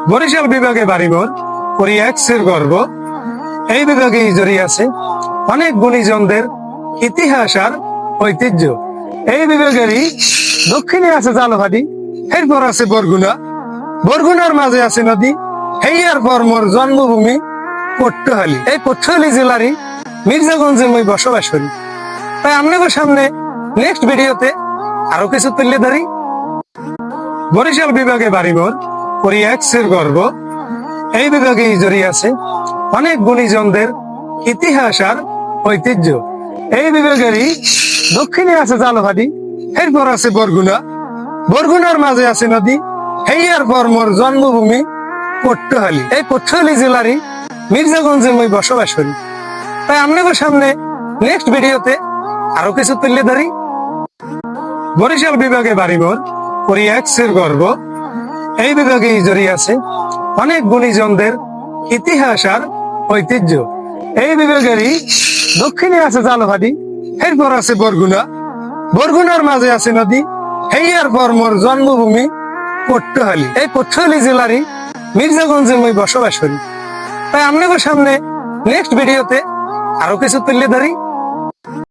বরিশাল বিভাগে বাড়িঘর করি এক্সের গর্ব। এই বিভাগে জড়িয়ে আছে অনেক গুণীজনদের ইতিহাস আর ঐতিহ্য। এই বিভাগেরই দক্ষিণে আছে জালহাটি, এরপর আছে বরগুনা, বরগুনার মাঝে আছে নদী, হেইয়ার পর মোর জন্মভূমি পটুয়াখালী। এই পটুয়াখালী জেলারই মির্জাগঞ্জে মই বসবাস করি। তাই আপনাদের সামনে নেক্সট ভিডিওতে আরো কিছু তুলে ধরি। বরিশাল বিভাগে বাড়িঘর করি এক্সের গর্ব। এই বিভাগে জড়িয়ে আছে অনেক গুণীজনদের ইতিহাস আর ঐতিহ্য। এই বিভাগেরই দক্ষিণে আছে জালহাটি, এরপর আছে বরগুনা, বরগুনার মাঝে আছে নদী, হেইয়ার পর মোর জন্মভূমি পটুয়াখালী। এই পটুয়াখালী জেলারই মির্জাগঞ্জে মই বসবাস করি। তাই আপনাদের সামনে নেক্সট ভিডিওতে আরো কিছু তুলে ধরি। বরিশাল বিভাগে বাড়িঘর করি এক্সের গর্ব। এই বিভাগে জড়িয়ে আছে অনেক গুণীজনদের ইতিহাস আর ঐতিহ্য। এই বিভাগেরই দক্ষিণে আছে জালহাটি, এরপর আছে বরগুনা, বরগুনার মাঝে আছে নদী, হেইয়ার পর মোর জন্মভূমি পটুয়াখালী। এই পটুয়াখালী জেলারই মির্জাগঞ্জে মই বসবাস করি। তাই আপনাদের সামনে নেক্সট ভিডিওতে আরো কিছু তুলে ধরি।